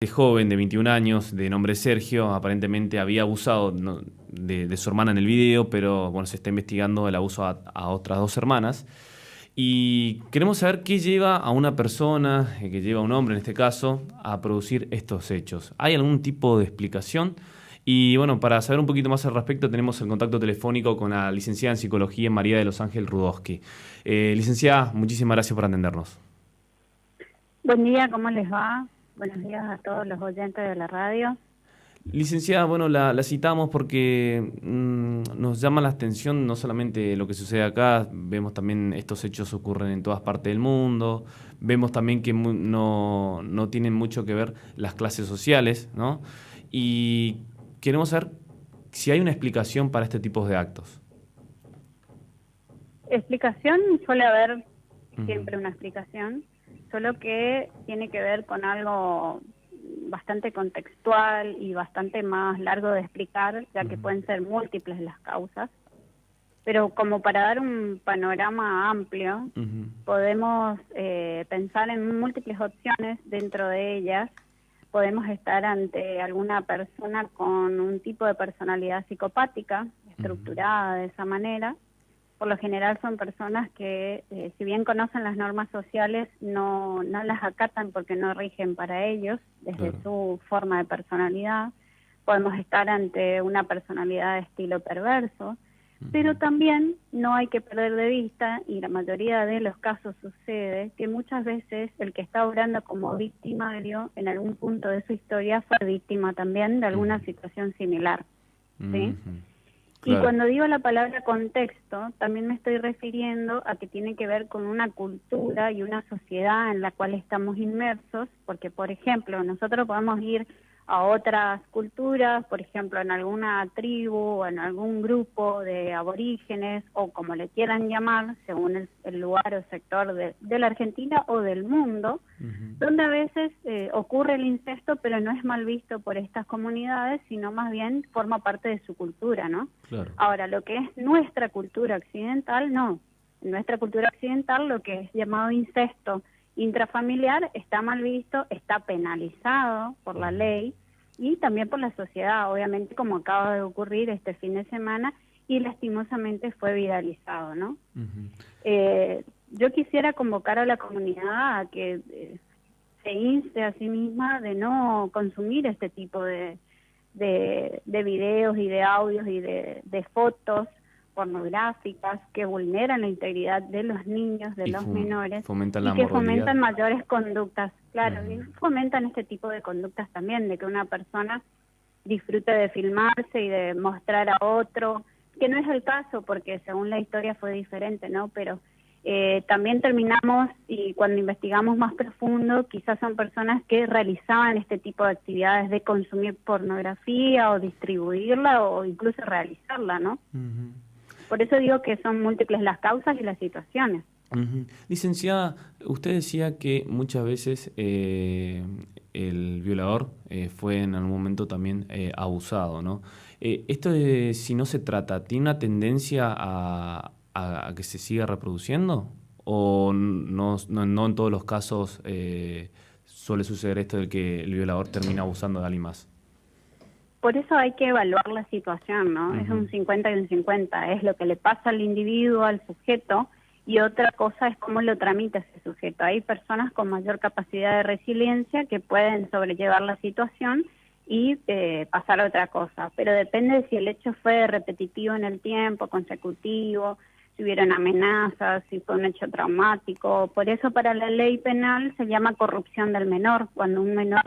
Este joven de 21 años, de nombre Sergio, aparentemente había abusado de su hermana en el video, pero bueno, se está investigando el abuso a otras dos hermanas. Y queremos saber qué lleva a una persona, que lleva a un hombre en este caso, a producir estos hechos. ¿Hay algún tipo de explicación? Y bueno, para saber un poquito más al respecto, tenemos el contacto telefónico con la licenciada en Psicología María de los Ángeles Rudowski. Licenciada, muchísimas gracias por atendernos. Buen día, ¿cómo les va? Buenos días a todos los oyentes de la radio. Licenciada, bueno, la citamos porque nos llama la atención no solamente lo que sucede acá, vemos también estos hechos ocurren en todas partes del mundo, vemos también que no tienen mucho que ver las clases sociales, ¿no? Y queremos saber si hay una explicación para este tipo de actos. Explicación, suele haber Ujú. siempre una explicación, solo que tiene que ver con algo bastante contextual y bastante más largo de explicar, ya que Ujú. pueden ser múltiples las causas. Pero como para dar un panorama amplio, Ujú. podemos pensar en múltiples opciones. Dentro de ellas podemos estar ante alguna persona con un tipo de personalidad psicopática, Ujú. estructurada de esa manera. Por lo general son personas que, si bien conocen las normas sociales, no las acatan porque no rigen para ellos desde Claro. su forma de personalidad. Podemos estar ante una personalidad de estilo perverso, pero Ujú. también no hay que perder de vista, y la mayoría de los casos sucede, que muchas veces el que está obrando como victimario en algún punto de su historia fue víctima también de alguna Ujú. situación similar, ¿sí? Ujú. Y Claro. cuando digo la palabra contexto, también me estoy refiriendo a que tiene que ver con una cultura y una sociedad en la cual estamos inmersos, porque, por ejemplo, nosotros podemos ir a otras culturas, por ejemplo, en alguna tribu o en algún grupo de aborígenes, o como le quieran llamar, según el lugar o sector de la Argentina o del mundo, Ujú. donde a veces ocurre el incesto, pero no es mal visto por estas comunidades, sino más bien forma parte de su cultura, ¿no? Claro. Ahora, lo que es nuestra cultura occidental, no. En nuestra cultura occidental, lo que es llamado incesto intrafamiliar está mal visto, está penalizado por la Ujú. ley y también por la sociedad, obviamente, como acaba de ocurrir este fin de semana y lastimosamente fue viralizado, ¿no? Ujú. Yo quisiera convocar a la comunidad a que se inste a sí misma de no consumir este tipo de videos y de audios y de fotos pornográficas que vulneran la integridad de los niños, de Y los menores, fomentan y la que moralidad. fomentan mayores conductas, claro, y Ujú. fomentan este tipo de conductas también, de que una persona disfrute de filmarse y de mostrar a otro, que no es el caso porque según la historia fue diferente, ¿no? Pero también terminamos, y cuando investigamos más profundo, quizás son personas que realizaban este tipo de actividades de consumir pornografía o distribuirla o incluso realizarla, ¿no? Ujú. Por eso digo que son múltiples las causas y las situaciones. Ujú. Licenciada, usted decía que muchas veces el violador fue en algún momento también abusado, ¿no? Esto si no se trata, ¿tiene una tendencia a que se siga reproduciendo? ¿O no en todos los casos suele suceder esto de que el violador termina abusando de alguien más? Por eso hay que evaluar la situación, ¿no? Es Ujú. un 50 y un 50, es lo que le pasa al individuo, al sujeto, y otra cosa es cómo lo tramita ese sujeto. Hay personas con mayor capacidad de resiliencia que pueden sobrellevar la situación y pasar a otra cosa, pero depende de si el hecho fue repetitivo en el tiempo, consecutivo, si hubieron amenazas, si fue un hecho traumático. Por eso para la ley penal se llama corrupción del menor, cuando un menor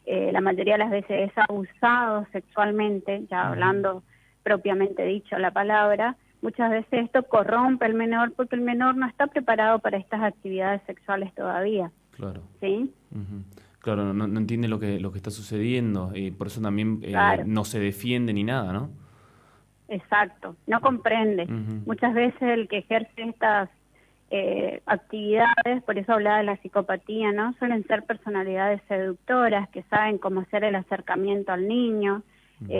la mayoría de las veces es abusado sexualmente, ya Ujú. hablando propiamente dicho la palabra. Muchas veces esto corrompe al menor porque el menor no está preparado para estas actividades sexuales todavía, Claro. ¿sí? Ujú. Claro, no entiende lo que está sucediendo y por eso también Claro, no se defiende ni nada, ¿no? exacto, no comprende. Ujú. Muchas veces el que ejerce estas actividades, por eso hablaba de la psicopatía, ¿no? Suelen ser personalidades seductoras que saben cómo hacer el acercamiento al niño. Ujú.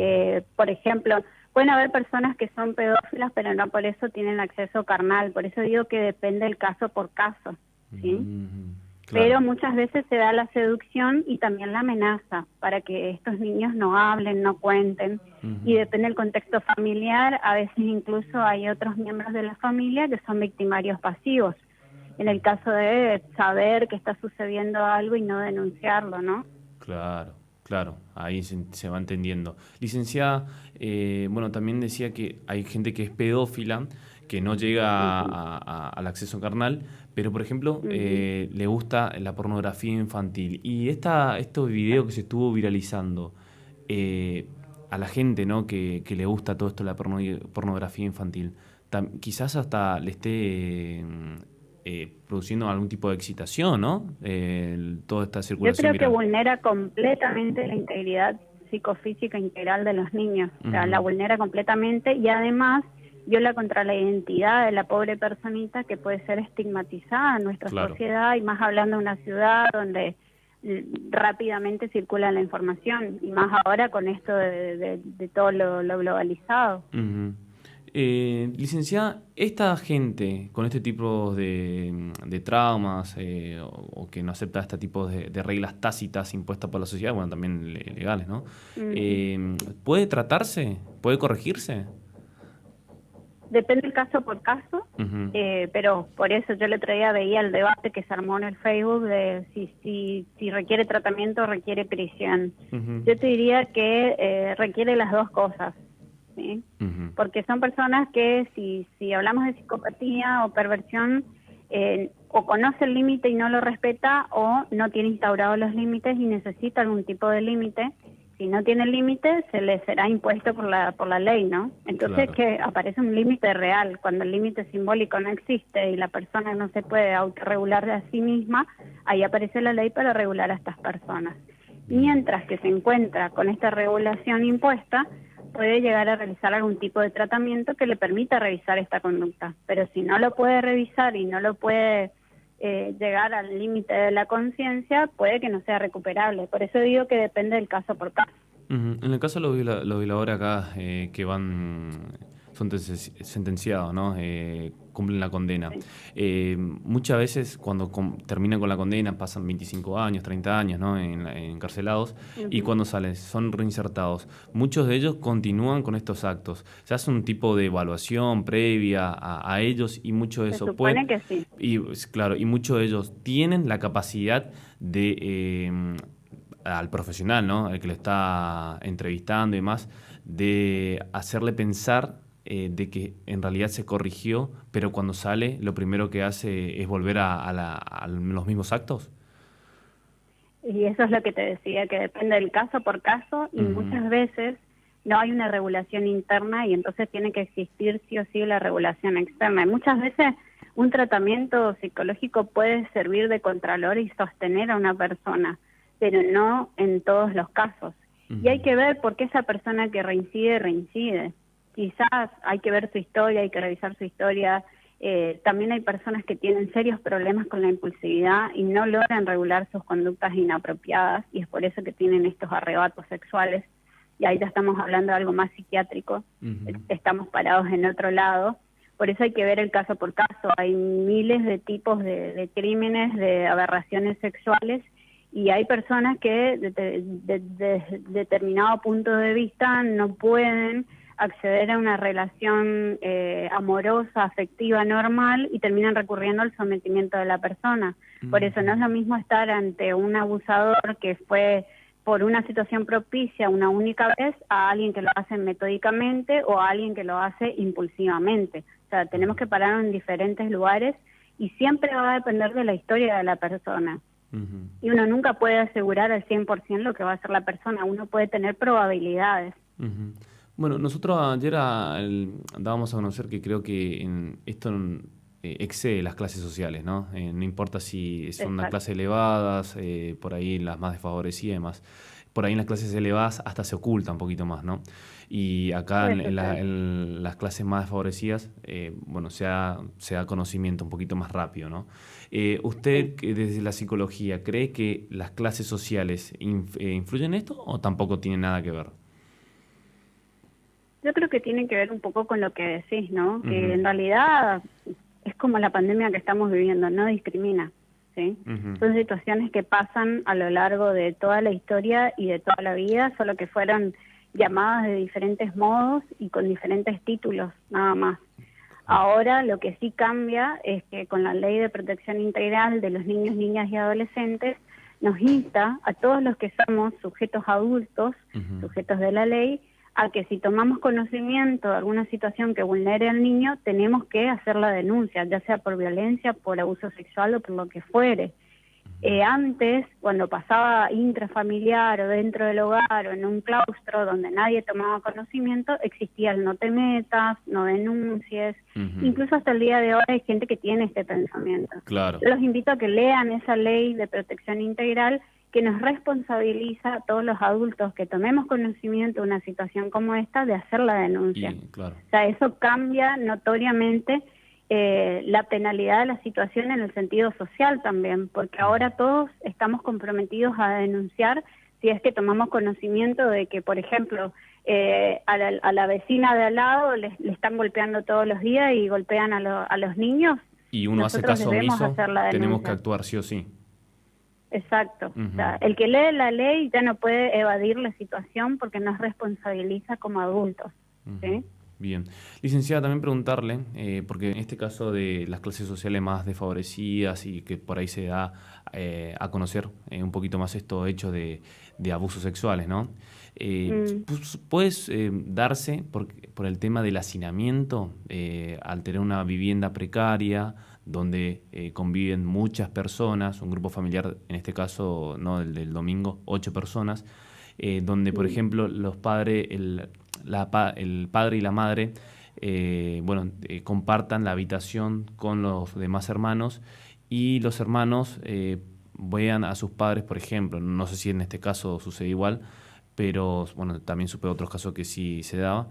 Por ejemplo, pueden haber personas que son pedófilas, pero no por eso tienen acceso carnal. Por eso digo que depende del caso por caso, ¿sí? Ujú. Claro. Pero muchas veces se da la seducción y también la amenaza para que estos niños no hablen, no cuenten. Y depende del contexto familiar, a veces incluso hay otros miembros de la familia que son victimarios pasivos, en el caso de saber que está sucediendo algo y no denunciarlo, ¿no? Claro, claro, ahí se va entendiendo. Licenciada, bueno, también decía que hay gente que es pedófila, que no llega Ujú, al acceso carnal, pero por ejemplo ujú. le gusta la pornografía infantil. Y estos videos que se estuvo viralizando, eh, a la gente, ¿no? que le gusta todo esto de la pornografía infantil, quizás hasta le esté produciendo algún tipo de excitación, ¿no? Toda esta Yo circulación creo que viral. vulnera completamente la integridad psicofísica integral de los niños, o sea, la Ujú. vulnera completamente y además viola contra la identidad de la pobre personita que puede ser estigmatizada en nuestra Claro. sociedad y más hablando de una ciudad donde rápidamente circula la información y más ahora con esto de todo lo globalizado. Ujú. Licenciada, esta gente con este tipo de traumas o que no acepta este tipo de reglas tácitas impuestas por la sociedad, bueno, también legales, ¿no? Ujú. ¿Puede tratarse? ¿Puede corregirse? Depende del caso por caso, Ujú, pero por eso yo el otro día veía el debate que se armó en el Facebook de si requiere tratamiento o requiere prisión. ujú, Yo te diría que requiere las dos cosas, ¿sí? ujú. Porque son personas que si hablamos de psicopatía o perversión, o conoce el límite y no lo respeta o no tiene instaurados los límites y necesita algún tipo de límite. Si no tiene límite, se le será impuesto por la ley, ¿no? Entonces Claro. que aparece un límite real. Cuando el límite simbólico no existe y la persona no se puede autorregular de a sí misma, ahí aparece la ley para regular a estas personas. Bien. Mientras que se encuentra con esta regulación impuesta, puede llegar a realizar algún tipo de tratamiento que le permita revisar esta conducta. Pero si no lo puede revisar y no lo puede llegar al límite de la conciencia, puede que no sea recuperable. Por eso digo que depende del caso por caso. Ujú. En el caso de los violadores acá que son sentenciados, ¿no? Cumplen la condena. Sí. Muchas veces cuando terminan con la condena pasan 25 años, 30 años, ¿no? Encarcelados y Ujú. cuando salen son reinsertados. Muchos de ellos continúan con estos actos. Se hace un tipo de evaluación previa a ellos y mucho de Se eso puede, supone que sí. y claro, y muchos de ellos tienen la capacidad de al profesional, ¿no? El que lo está entrevistando y demás, de hacerle pensar de que en realidad se corrigió, pero cuando sale lo primero que hace es volver a los mismos actos. Y eso es lo que te decía, que depende del caso por caso y Ujú, muchas veces no hay una regulación interna y entonces tiene que existir sí o sí la regulación externa. Y muchas veces un tratamiento psicológico puede servir de contralor y sostener a una persona, pero no en todos los casos. Y hay ujú, que ver por qué esa persona que reincide, reincide. Quizás hay que ver su historia, hay que revisar su historia. También hay personas que tienen serios problemas con la impulsividad y no logran regular sus conductas inapropiadas y es por eso que tienen estos arrebatos sexuales. Y ahí ya estamos hablando de algo más psiquiátrico, ujú. estamos parados en otro lado. Por eso hay que ver el caso por caso. Hay miles de tipos de crímenes, de aberraciones sexuales y hay personas que desde determinado punto de vista no pueden acceder a una relación amorosa, afectiva, normal y terminan recurriendo al sometimiento de la persona. Por eso no es lo mismo estar ante un abusador que fue por una situación propicia una única vez a alguien que lo hace metódicamente o a alguien que lo hace impulsivamente. O sea, tenemos que parar en diferentes lugares y siempre va a depender de la historia de la persona. Ujú. Y uno nunca puede asegurar al 100% lo que va a hacer la persona, uno puede tener probabilidades. Ujú. Bueno, nosotros ayer dábamos a conocer que creo que esto excede las clases sociales, ¿no? No importa si son una Exacto. clase elevadas, por ahí las más desfavorecidas y demás. Por ahí en las clases elevadas hasta se oculta un poquito más, ¿no? Y acá Puede suceder. en las clases más desfavorecidas, bueno, se da conocimiento un poquito más rápido, ¿no? Sí. ¿Usted desde la psicología cree que las clases sociales influyen en esto o tampoco tiene nada que ver? Yo creo que tiene que ver un poco con lo que decís, ¿no? Que Ujú, en realidad es como la pandemia que estamos viviendo, no discrimina. ¿sí? Son situaciones que pasan a lo largo de toda la historia y de toda la vida, solo que fueron llamadas de diferentes modos y con diferentes títulos, nada más. Ahora lo que sí cambia es que con la Ley de Protección Integral de los Niños, Niñas y Adolescentes nos insta a todos los que somos sujetos adultos, sujetos de la ley, a que si tomamos conocimiento de alguna situación que vulnere al niño, tenemos que hacer la denuncia, ya sea por violencia, por abuso sexual o por lo que fuere. Antes, cuando pasaba intrafamiliar o dentro del hogar o en un claustro donde nadie tomaba conocimiento, existía el no te metas, no denuncies, incluso hasta el día de hoy hay gente que tiene este pensamiento. Claro. Yo los invito a que lean esa ley de protección integral que nos responsabiliza a todos los adultos que tomemos conocimiento de una situación como esta de hacer la denuncia. Claro. O sea, eso cambia notoriamente la penalidad de la situación en el sentido social también, porque ahora todos estamos comprometidos a denunciar si es que tomamos conocimiento de que, por ejemplo, a la vecina de al lado le están golpeando todos los días y golpean a los niños. Y uno hace caso omiso, tenemos que actuar sí o sí. Exacto. O sea, el que lee la ley ya no puede evadir la situación porque nos responsabiliza como adultos. ¿Sí? Bien. Licenciada, también preguntarle, porque en este caso de las clases sociales más desfavorecidas y que por ahí se da a conocer un poquito más estos hechos de abusos sexuales, ¿no? ¿Puedes darse por el tema del hacinamiento al tener una vivienda precaria donde conviven muchas personas, un grupo familiar, en este caso, no el del domingo, 8 personas, donde, por ejemplo, los padres, el padre y la madre compartan la habitación con los demás hermanos y los hermanos vean a sus padres, por ejemplo, no sé si en este caso sucede igual, pero bueno, también supe otros casos que sí se daba,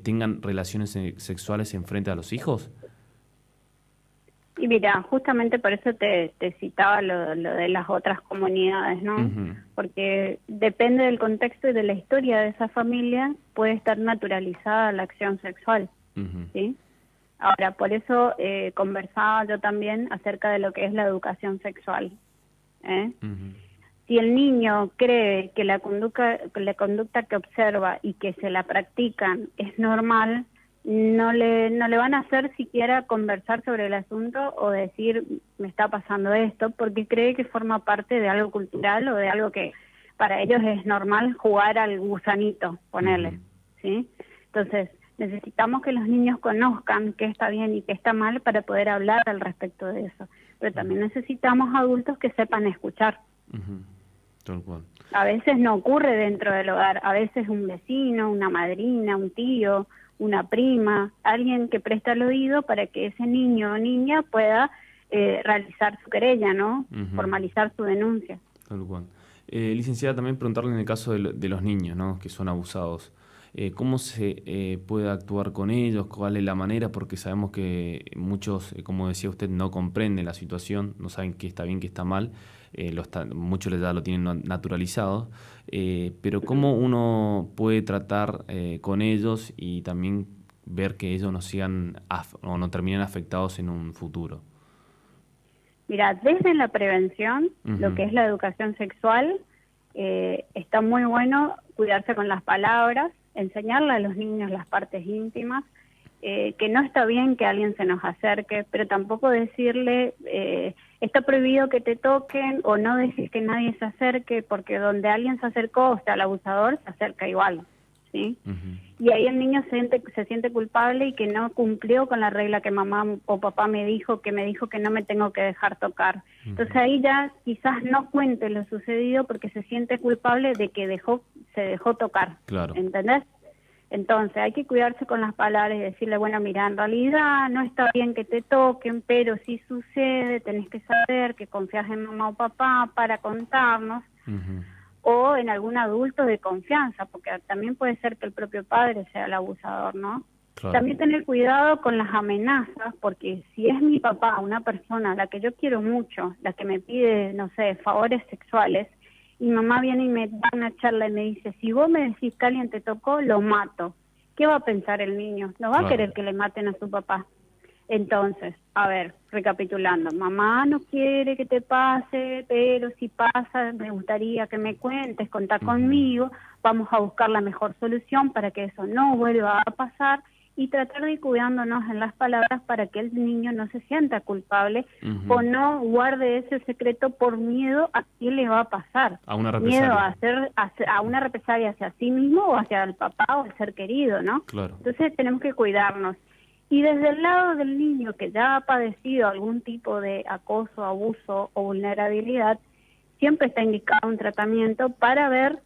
tengan relaciones sexuales en frente a los hijos. Y mira, justamente por eso te citaba lo de las otras comunidades, ¿no? Porque depende del contexto y de la historia de esa familia, puede estar naturalizada la acción sexual, ¿sí? Ahora, por eso conversaba yo también acerca de lo que es la educación sexual, Si el niño cree que la conducta que observa y que se la practican es normal, no le van a hacer siquiera conversar sobre el asunto o decir me está pasando esto, porque cree que forma parte de algo cultural o de algo que para ellos es normal jugar al gusanito, ponerle, ¿sí? Entonces, necesitamos que los niños conozcan qué está bien y qué está mal para poder hablar al respecto de eso. Pero también necesitamos adultos que sepan escuchar. Tal cual. A veces no ocurre dentro del hogar, a veces un vecino, una madrina, un tío, una prima, alguien que presta el oído para que ese niño o niña pueda realizar su querella, ¿no? Formalizar su denuncia. Tal cual. Licenciada, también preguntarle en el caso de los niños, ¿no? Que son abusados. ¿Cómo se puede actuar con ellos? ¿Cuál es la manera? Porque sabemos que muchos, como decía usted, no comprenden la situación, no saben qué está bien, qué está mal. Muchos ya lo tienen naturalizado. Pero ¿cómo uno puede tratar con ellos y también ver que ellos no sigan o no terminen afectados en un futuro? Mira, desde la prevención, lo que es la educación sexual, está muy bueno cuidarse con las palabras, enseñarle a los niños las partes íntimas, que no está bien que alguien se nos acerque, pero tampoco decirle está prohibido que te toquen o no decir que nadie se acerque, porque donde alguien se acercó, o sea, el abusador se acerca igual, ¿sí? Y ahí el niño se siente culpable y que no cumplió con la regla que mamá o papá me dijo que no me tengo que dejar tocar. Entonces ahí ya quizás no cuente lo sucedido porque se siente culpable de que se dejó tocar, claro. ¿Entendés? Entonces hay que cuidarse con las palabras y decirle, bueno, mira, en realidad no está bien que te toquen, pero si sucede, tenés que saber que confías en mamá o papá para contarnos, o en algún adulto de confianza, porque también puede ser que el propio padre sea el abusador, ¿no? Claro. También tener cuidado con las amenazas, porque si es mi papá, una persona a la que yo quiero mucho, la que me pide, no sé, favores sexuales, y mamá viene y me da una charla y me dice, si vos me decís que alguien te tocó, lo mato. ¿Qué va a pensar el niño? No va a querer que le maten a su papá. Entonces, a ver, recapitulando, mamá no quiere que te pase, pero si pasa, me gustaría que me cuentes, contá conmigo, vamos a buscar la mejor solución para que eso no vuelva a pasar y tratar de ir cuidándonos en las palabras para que el niño no se sienta culpable o no guarde ese secreto por miedo a qué le va a pasar. A una represalia. Miedo a una represalia hacia sí mismo o hacia el papá o el ser querido, ¿no? Claro. Entonces tenemos que cuidarnos. Y desde el lado del niño que ya ha padecido algún tipo de acoso, abuso o vulnerabilidad, siempre está indicado un tratamiento para ver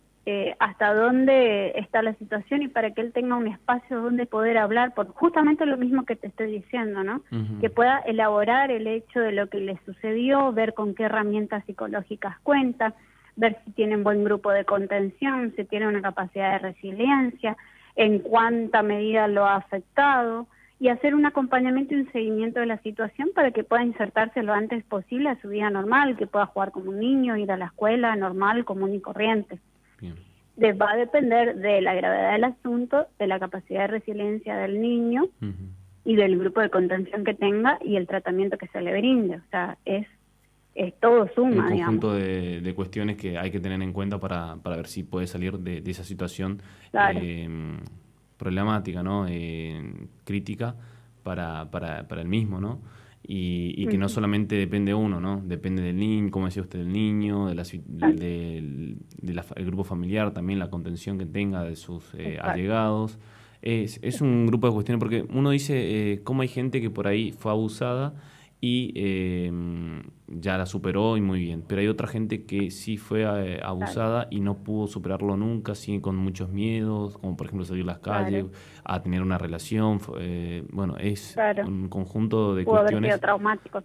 hasta dónde está la situación y para que él tenga un espacio donde poder hablar, por justamente lo mismo que te estoy diciendo, ¿no? Que pueda elaborar el hecho de lo que le sucedió, ver con qué herramientas psicológicas cuenta, ver si tiene un buen grupo de contención, si tiene una capacidad de resiliencia, en cuánta medida lo ha afectado, y hacer un acompañamiento y un seguimiento de la situación para que pueda insertarse lo antes posible a su vida normal, que pueda jugar como un niño, ir a la escuela normal, común y corriente. Bien. Va a depender de la gravedad del asunto, de la capacidad de resiliencia del niño y del grupo de contención que tenga y el tratamiento que se le brinde. O sea, es todo suma, un digamos. conjunto de cuestiones que hay que tener en cuenta para ver si puede salir de esa situación Claro. Problemática, ¿no? Crítica para el mismo, ¿no? Y que no solamente depende de uno, ¿no? Depende del niño, como decía usted, del niño, del grupo familiar, también la contención que tenga de sus allegados. Es un grupo de cuestiones, porque uno dice cómo hay gente que por ahí fue abusada y ya la superó y muy bien, pero hay otra gente que sí fue abusada y no pudo superarlo nunca, sigue con muchos miedos, como por ejemplo salir a las calles, a tener una relación, bueno, es un conjunto de Pudo cuestiones haber sido traumático.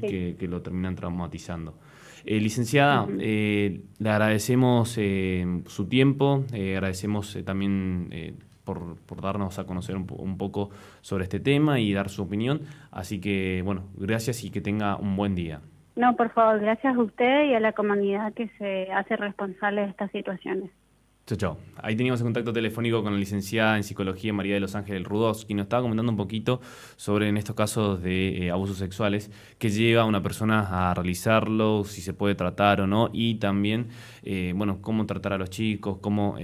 que lo terminan traumatizando. Licenciada, le agradecemos su tiempo, agradecemos también por darnos a conocer un poco sobre este tema y dar su opinión. Así que, bueno, gracias y que tenga un buen día. No, por favor, gracias a usted y a la comunidad que se hace responsable de estas situaciones. Chao, chao. Ahí teníamos el contacto telefónico con la licenciada en Psicología María de los Ángeles Rudós, quien nos estaba comentando un poquito sobre en estos casos de abusos sexuales, que lleva a una persona a realizarlo, si se puede tratar o no, y también, bueno, cómo tratar a los chicos, cómo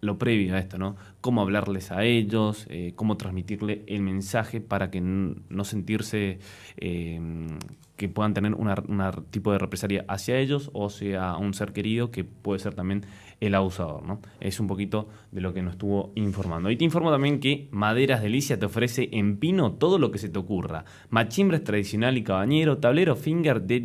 lo previo a esto, ¿no? Cómo hablarles a ellos, cómo transmitirle el mensaje para que no sentirse que puedan tener un tipo de represalia hacia ellos o sea un ser querido que puede ser también el abusador, ¿no? Es un poquito de lo que nos estuvo informando. Y te informo también que Maderas Delicia te ofrece en pino todo lo que se te ocurra. Machimbres tradicional y cabañero, tablero finger de